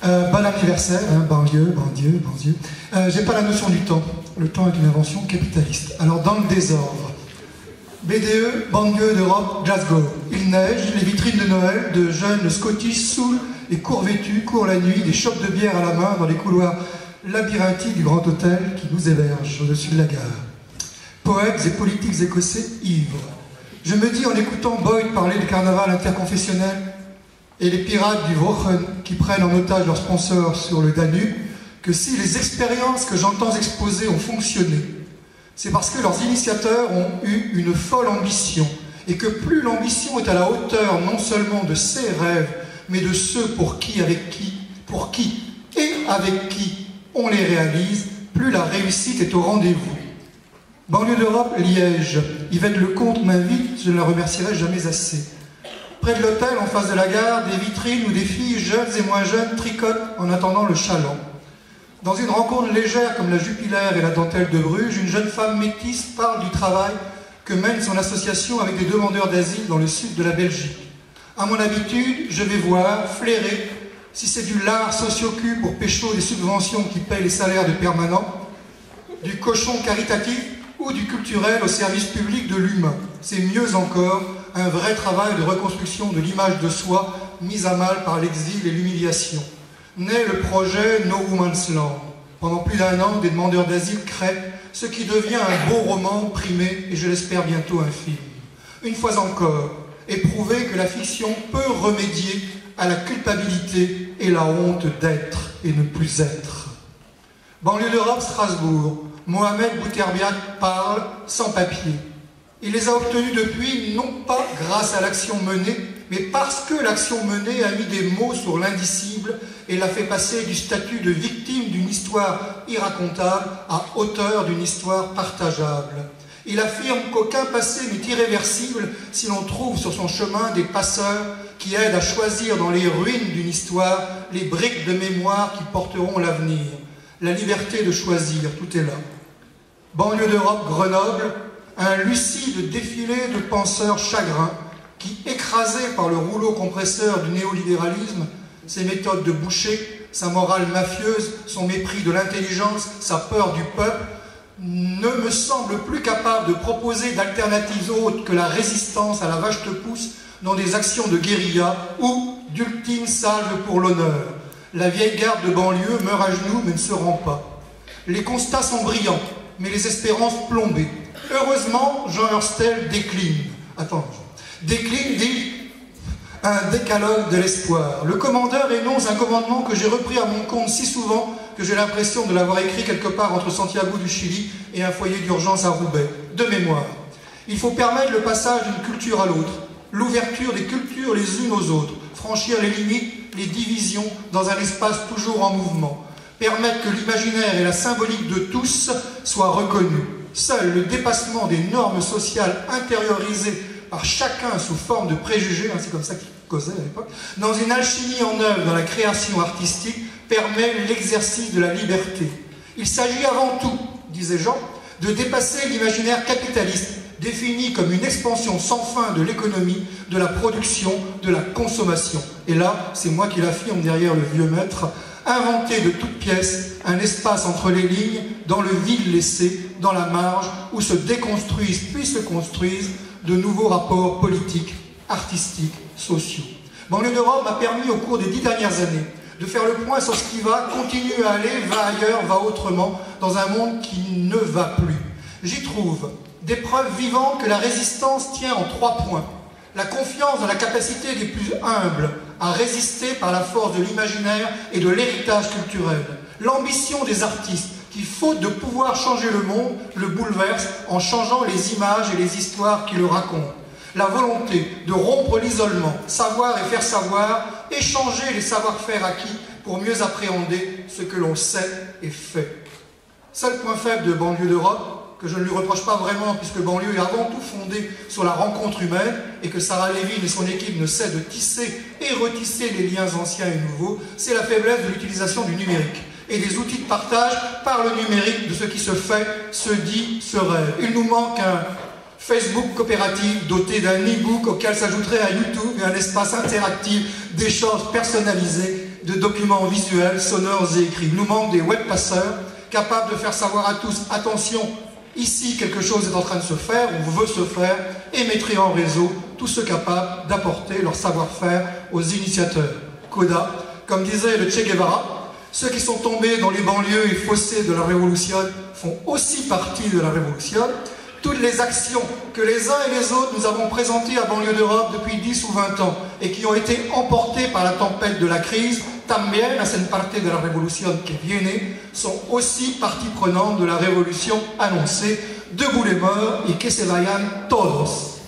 Bon anniversaire, hein, banlieue. J'ai pas la notion du temps. Le temps est une invention capitaliste. Alors dans le désordre, BDE, banlieue d'Europe, Glasgow. Il neige, les vitrines de Noël, de jeunes Scottish saoulent et courts vêtus, courent la nuit, des chopes de bière à la main dans les couloirs labyrinthiques du grand hôtel qui nous héberge au-dessus de la gare. Poètes et politiques écossais ivres. Je me dis en écoutant Boyd parler du carnaval interconfessionnel et les pirates du Wochen qui prennent en otage leurs sponsors sur le Danube, que si les expériences que j'entends exposer ont fonctionné, c'est parce que leurs initiateurs ont eu une folle ambition, et que plus l'ambition est à la hauteur non seulement de ses rêves, mais de ceux pour qui et avec qui on les réalise, plus la réussite est au rendez-vous. Banlieue d'Europe, Liège. Yvette Lecomte m'invite, je ne la remercierai jamais assez. Près de l'hôtel, en face de la gare, des vitrines où des filles jeunes et moins jeunes tricotent en attendant le chaland. Dans une rencontre légère comme la Jupiler et la dentelle de Bruges, une jeune femme métisse parle du travail que mène son association avec des demandeurs d'asile dans le sud de la Belgique. À mon habitude, je vais voir, flairer, si c'est du lard socio-cul pour pécho des subventions qui payent les salaires de permanents, du cochon caritatif ou du culturel au service public de l'humain. C'est mieux encore, un vrai travail de reconstruction de l'image de soi mise à mal par l'exil et l'humiliation. Naît le projet No Woman's Land. Pendant plus d'1 an, des demandeurs d'asile créent ce qui devient un beau roman primé et je l'espère bientôt un film. Une fois encore, éprouver que la fiction peut remédier à la culpabilité et la honte d'être et ne plus être. Banlieue d'Europe, Strasbourg. Mohamed Bouterbiat parle sans papier. Il les a obtenus depuis, non pas grâce à l'action menée, mais parce que l'action menée a mis des mots sur l'indicible et l'a fait passer du statut de victime d'une histoire irracontable à auteur d'une histoire partageable. Il affirme qu'aucun passé n'est irréversible si l'on trouve sur son chemin des passeurs qui aident à choisir dans les ruines d'une histoire les briques de mémoire qui porteront l'avenir. La liberté de choisir, tout est là. Banlieue d'Europe, Grenoble, un lucide défilé de penseurs chagrins qui, écrasés par le rouleau compresseur du néolibéralisme, ses méthodes de boucher, sa morale mafieuse, son mépris de l'intelligence, sa peur du peuple, ne me semblent plus capables de proposer d'alternatives autres que la résistance à la vache te pousse dans des actions de guérilla ou d'ultimes salves pour l'honneur. La vieille garde de banlieue meurt à genoux mais ne se rend pas. Les constats sont brillants, mais les espérances plombées. Heureusement, Jean Hurstel décline. Décline, dit un décalogue de l'espoir. Le commandeur énonce un commandement que j'ai repris à mon compte si souvent que j'ai l'impression de l'avoir écrit quelque part entre Santiago du Chili et un foyer d'urgence à Roubaix. De mémoire. Il faut permettre le passage d'une culture à l'autre, l'ouverture des cultures les unes aux autres, franchir les limites, les divisions dans un espace toujours en mouvement, permettre que l'imaginaire et la symbolique de tous soient reconnus. Seul le dépassement des normes sociales intériorisées par chacun sous forme de préjugés, hein, c'est comme ça qu'ils causaient à l'époque, dans une alchimie en œuvre dans la création artistique, permet l'exercice de la liberté. Il s'agit avant tout, disait Jean, de dépasser l'imaginaire capitaliste, défini comme une expansion sans fin de l'économie, de la production, de la consommation. Et là, c'est moi qui l'affirme derrière le vieux maître, inventer de toutes pièces un espace entre les lignes, dans le vide laissé, dans la marge, où se déconstruisent puis se construisent de nouveaux rapports politiques, artistiques, sociaux. Banlieue d'Europe m'a permis au cours des 10 dernières années de faire le point sur ce qui va, continue à aller, va ailleurs, va autrement, dans un monde qui ne va plus. J'y trouve des preuves vivantes que la résistance tient en 3 points. La confiance dans la capacité des plus humbles à résister par la force de l'imaginaire et de l'héritage culturel. L'ambition des artistes qui, faute de pouvoir changer le monde, le bouleverse en changeant les images et les histoires qui le racontent. La volonté de rompre l'isolement, savoir et faire savoir, échanger les savoir-faire acquis pour mieux appréhender ce que l'on sait et fait. Seul point faible de Banlieue d'Europe, que je ne lui reproche pas vraiment, puisque Banlieue est avant tout fondée sur la rencontre humaine, et que Sarah Levin et son équipe ne cessent de tisser et retisser les liens anciens et nouveaux, c'est la faiblesse de l'utilisation du numérique et des outils de partage par le numérique de ce qui se fait, se dit, se rêve. Il nous manque un Facebook coopératif doté d'un e-book auquel s'ajouterait un YouTube et un espace interactif d'échanges personnalisés de documents visuels, sonores et écrits. Il nous manque des web-passeurs capables de faire savoir à tous, attention, ici quelque chose est en train de se faire, ou veut se faire, et mettre en réseau tous ceux capables d'apporter leur savoir-faire aux initiateurs. Coda, comme disait le Che Guevara, ceux qui sont tombés dans les banlieues et fossés de la révolution font aussi partie de la révolution. Toutes les actions que les uns et les autres nous avons présentées à Banlieue d'Europe depuis 10 ou 20 ans et qui ont été emportées par la tempête de la crise, también hacen parte de la révolution que viene, sont aussi partie prenante de la révolution annoncée. Debout les morts et que se vayan todos.